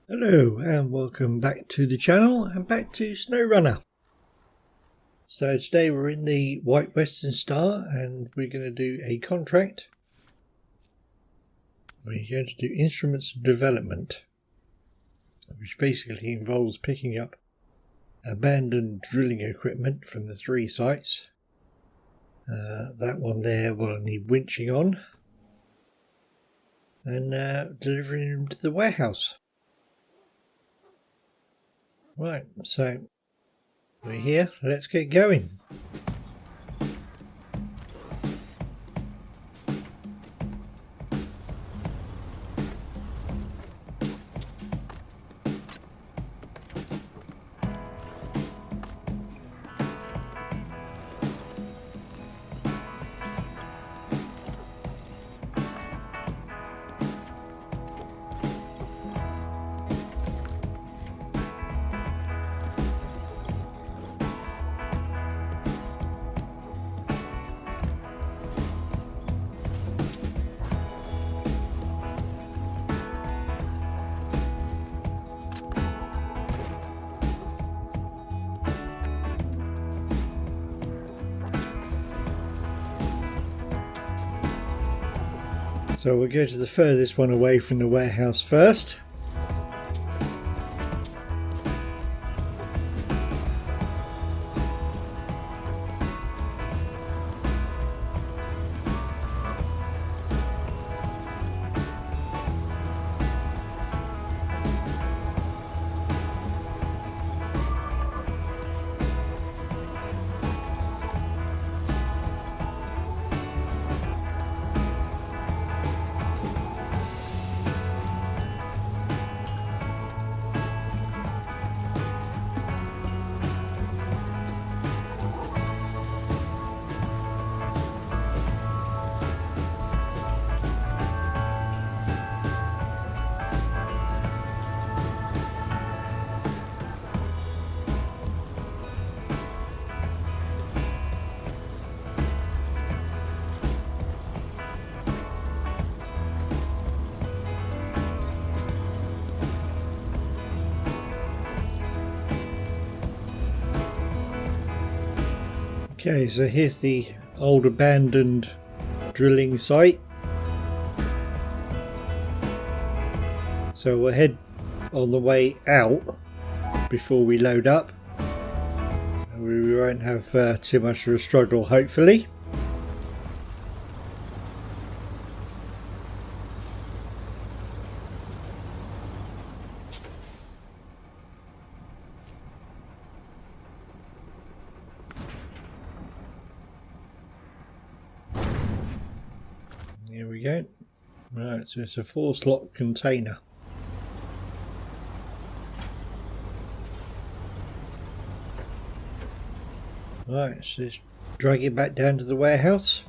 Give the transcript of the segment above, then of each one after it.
Hello and welcome back to the channel and back to SnowRunner. So today we're in the White Western Star and we're going to do a contract. We're going to do instruments development, which basically involves picking up abandoned drilling equipment from the 3 sites. That one there will need winching on and delivering them to the warehouse. Right, so we're here, let's get going. So we'll go to the furthest one away from the warehouse first. Okay, so here's the old abandoned drilling site. So we'll head on the way out before we load up. We won't have too much of a struggle, hopefully. Here we go. Right, so it's a 4-slot container. Right, so let's drag it back down to the warehouse.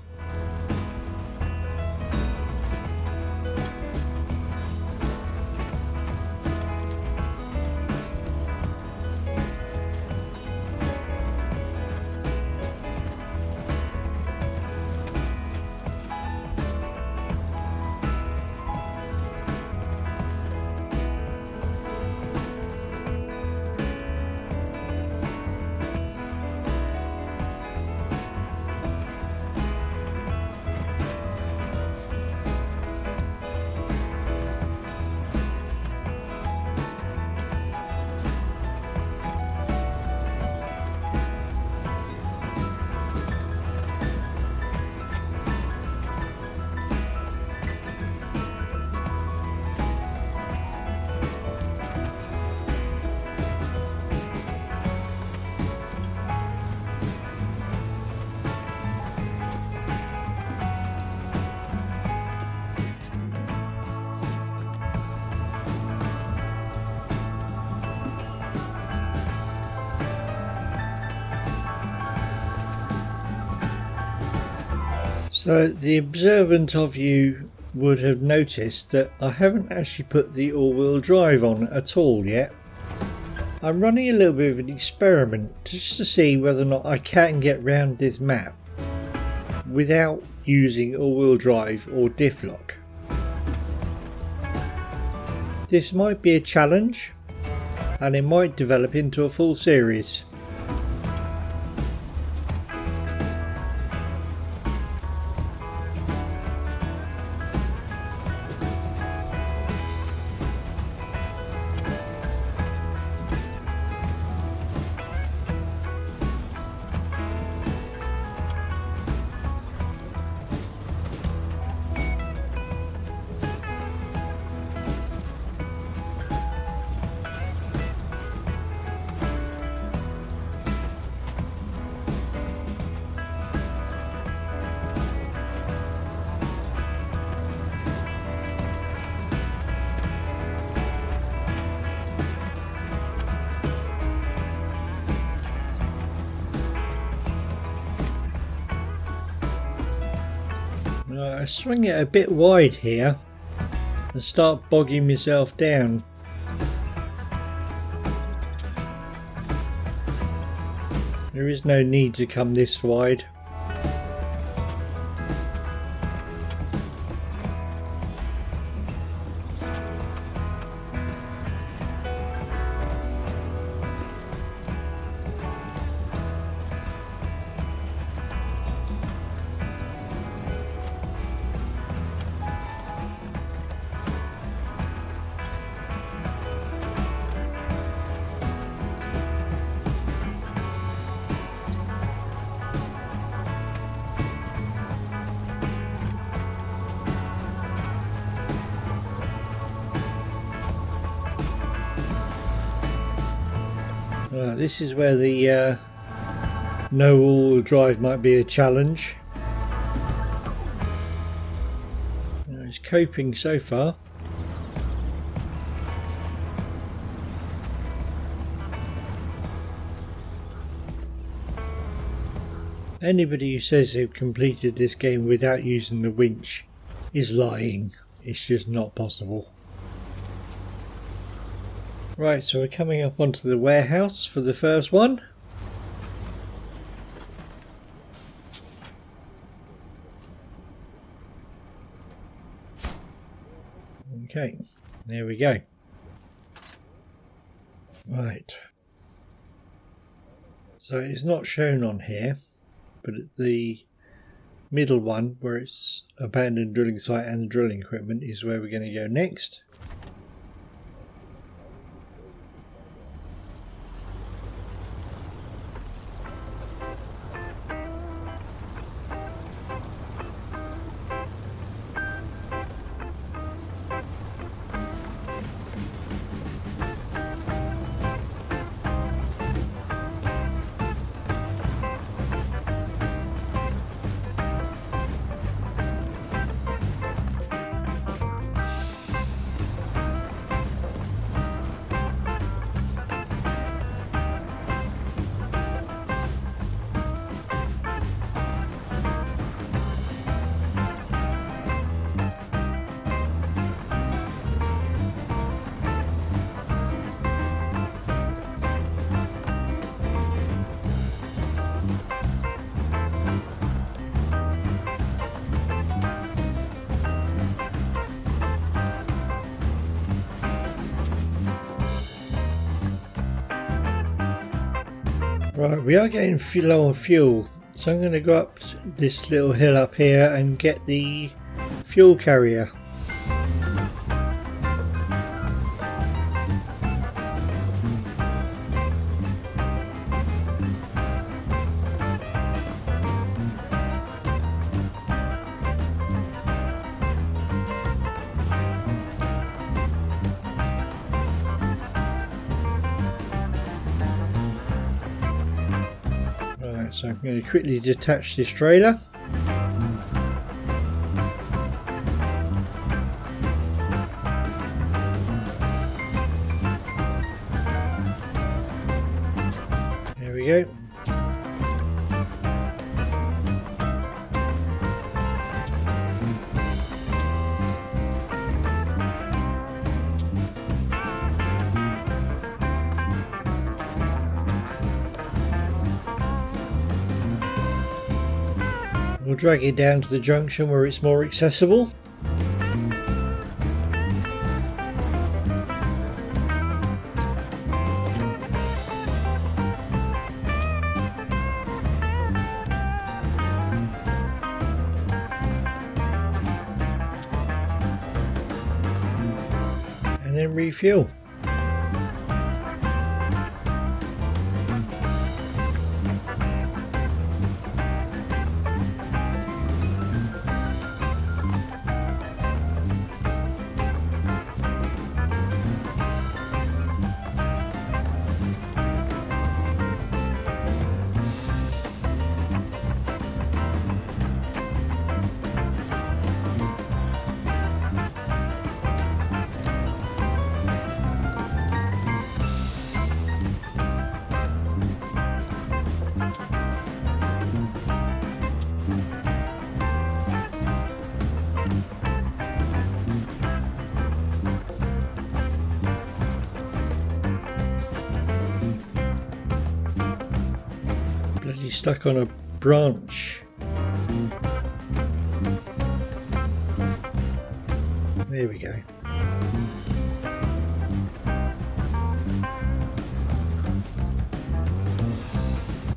So the observant of you would have noticed that I haven't actually put the all-wheel drive on at all yet. I'm running a little bit of an experiment just to see whether or not I can get round this map without using all-wheel drive or diff lock. This might be a challenge and it might develop into a full series. I swing it a bit wide here and start bogging myself down. There is no need to come this wide. This is where the no all-wheel drive might be a challenge. It's coping so far. Anybody who says they've completed this game without using the winch is lying. It's just not possible. Right, so we're coming up onto the warehouse for the first one. Okay, there we go. Right. So it's not shown on here, but the middle one where it's abandoned drilling site and the drilling equipment is where we're going to go next. Right, we are getting low on fuel, so I'm going to go up this little hill up here and get the fuel carrier. So I'm going to quickly detach this trailer. There we go. We'll drag it down to the junction where it's more accessible. then refuel. Bloody stuck on a branch. There we go.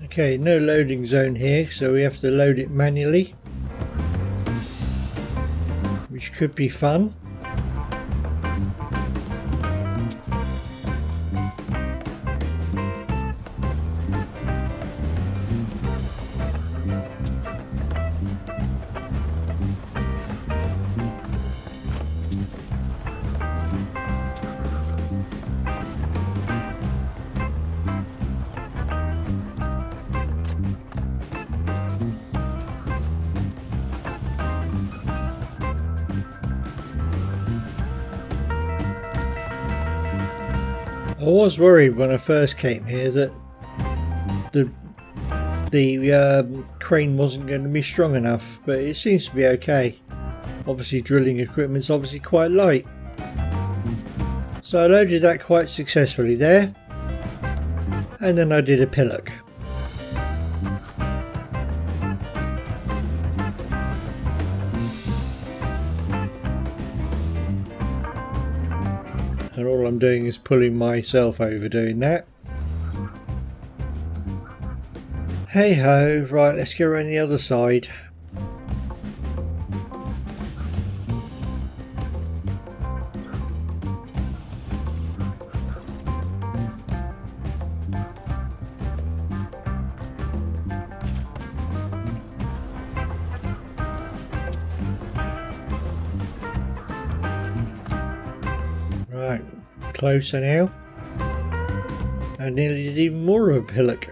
Okay, no loading zone here, so we have to load it manually, which could be fun. I was worried when I first came here that the crane wasn't going to be strong enough, but it seems to be okay. Obviously drilling equipment's obviously quite light. So I loaded that quite successfully there, and then I did a pillock. And all I'm doing is pulling myself over doing that. Hey ho, right, let's go around the other side. Right, closer now. I nearly did even more of a pillock.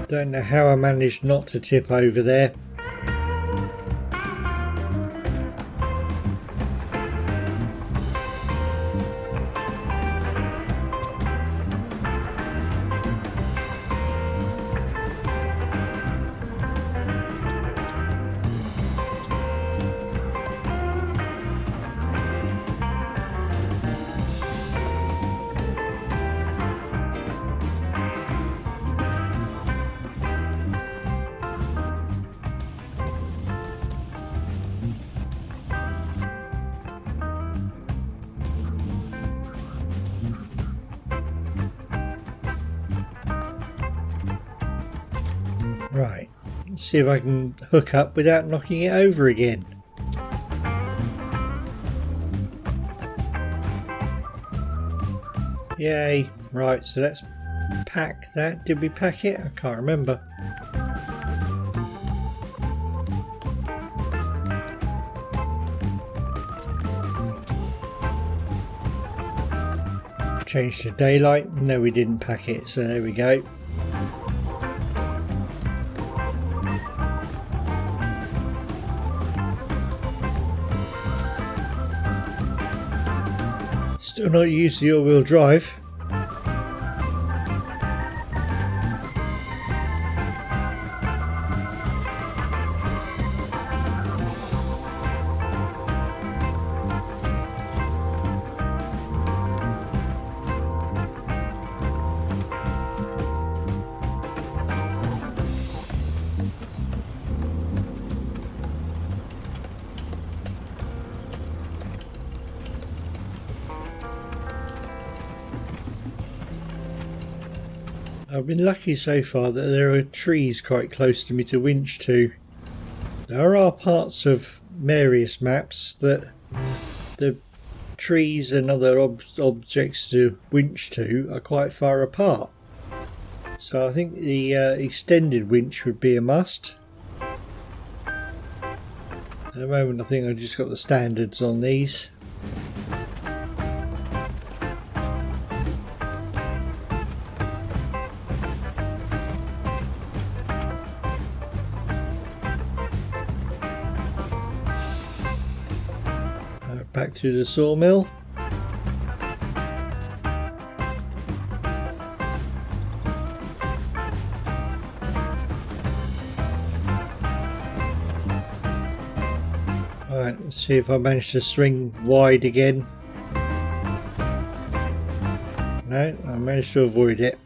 Don't know how I managed not to tip over there. Right, let's see if I can hook up without knocking it over again. Yay, right, so let's pack that. Did we pack it? I can't remember. Change to daylight. No, we didn't pack it, so there we go. Still not used the all-wheel drive. I've been lucky so far that there are trees quite close to me to winch to. There are parts of various maps that the trees and other objects to winch to are quite far apart. So I think the extended winch would be a must. At the moment I think I've just got the standards on these. Back through the sawmill. Alright, let's see if I manage to swing wide again. No, I managed to avoid it.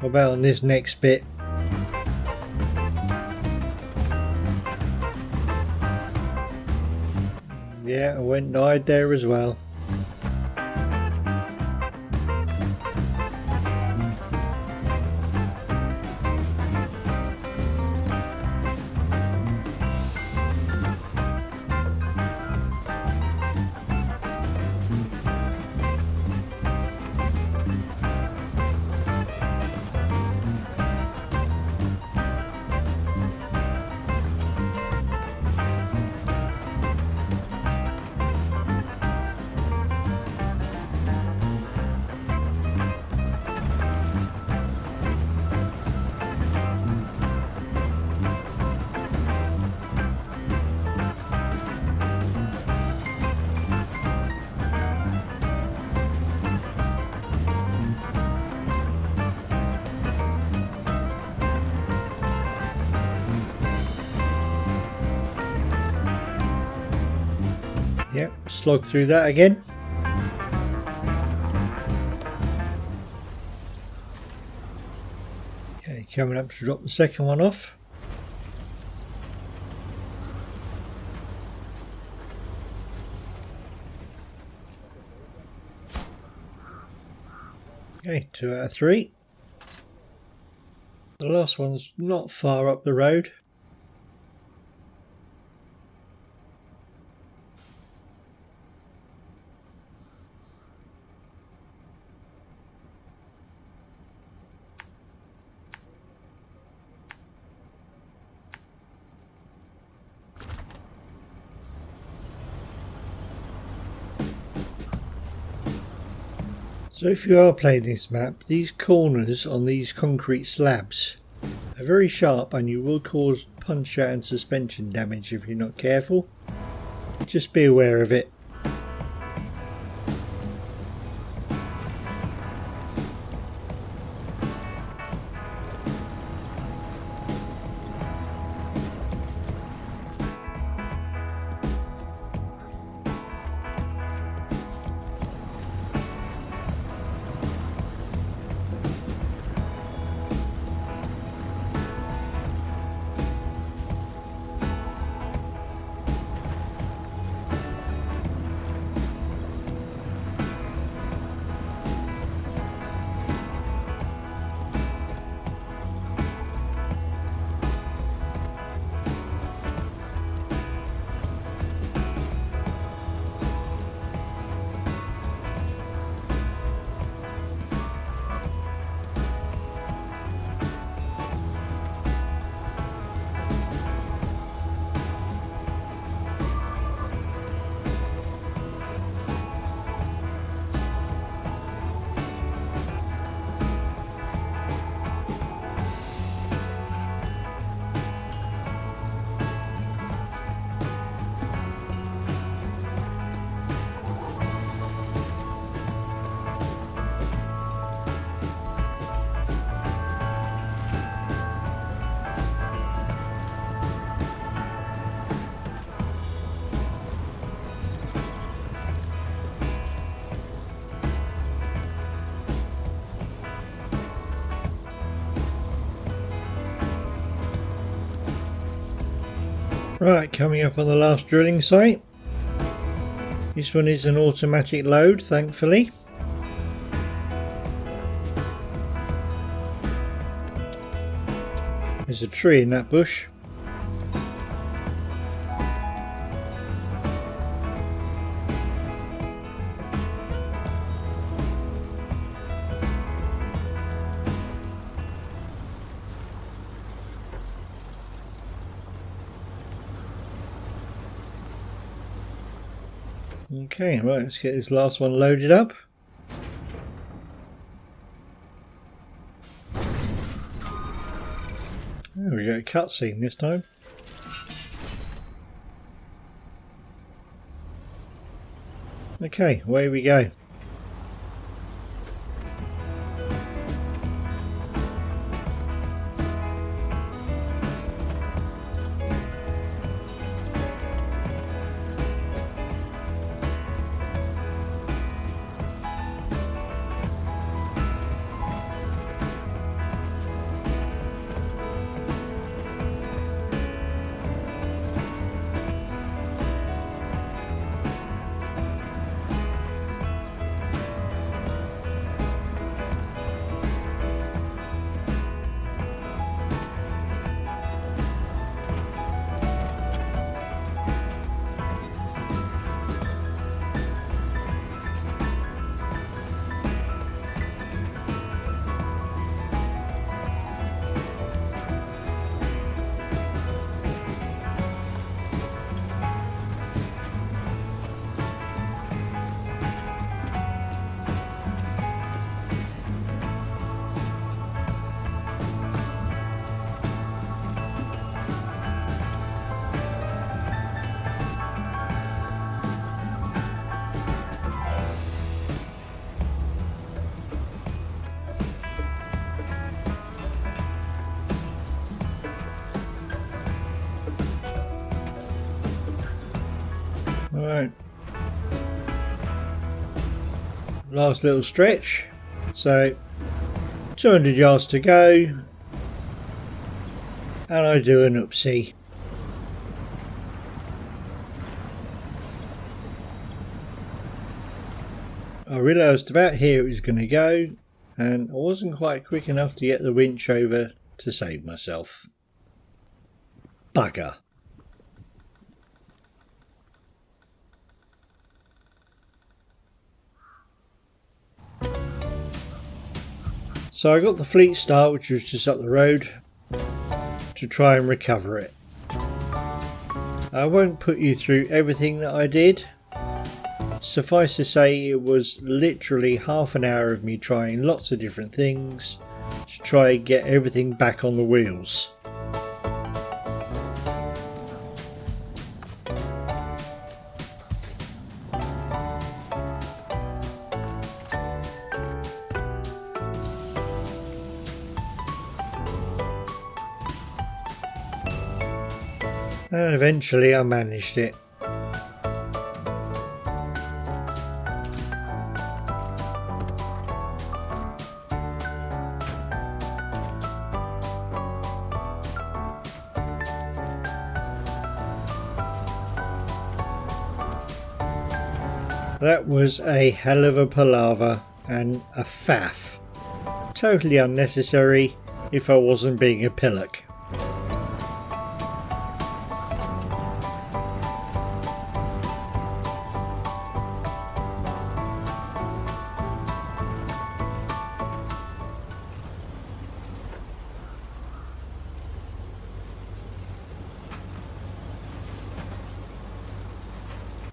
What about on this next bit? Yeah, I went and died there as well. Yep, slog through that again. Okay, coming up to drop the second one off. Okay, 2 out of 3. The last one's not far up the road. So if you are playing this map, these corners on these concrete slabs are very sharp and you will cause punch out and suspension damage if you're not careful. Just be aware of it. Right, coming up on the last drilling site. This one is an automatic load, thankfully. There's a tree in that bush. Okay, right, let's get this last one loaded up. There we go, cutscene this time. Okay, away we go. Alright, last little stretch, so 200 yards to go, and I do an oopsie. I realised about here it was going to go, and I wasn't quite quick enough to get the winch over to save myself. Bugger. So I got the Fleet Star, which was just up the road, to try and recover it. I won't put you through everything that I did. Suffice to say, it was literally half an hour of me trying lots of different things to try and get everything back on the wheels. And eventually I managed it. That was a hell of a palaver and a faff. Totally unnecessary if I wasn't being a pillock.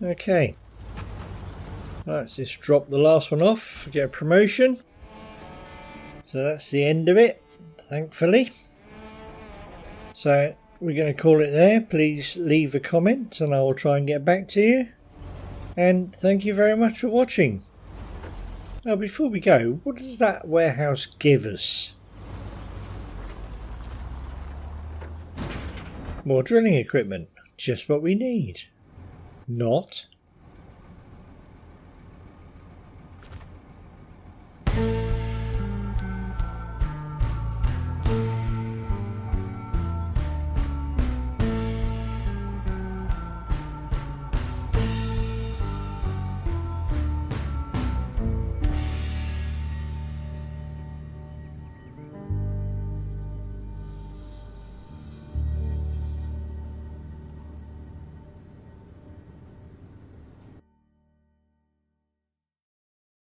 Okay, let's just drop the last one off, get a promotion. So that's the end of it, thankfully. So we're going to call it there. Please leave a comment and I will try and get back to you. And thank you very much for watching. Now before we go, what does that warehouse give us? More drilling equipment, just what we need. Not.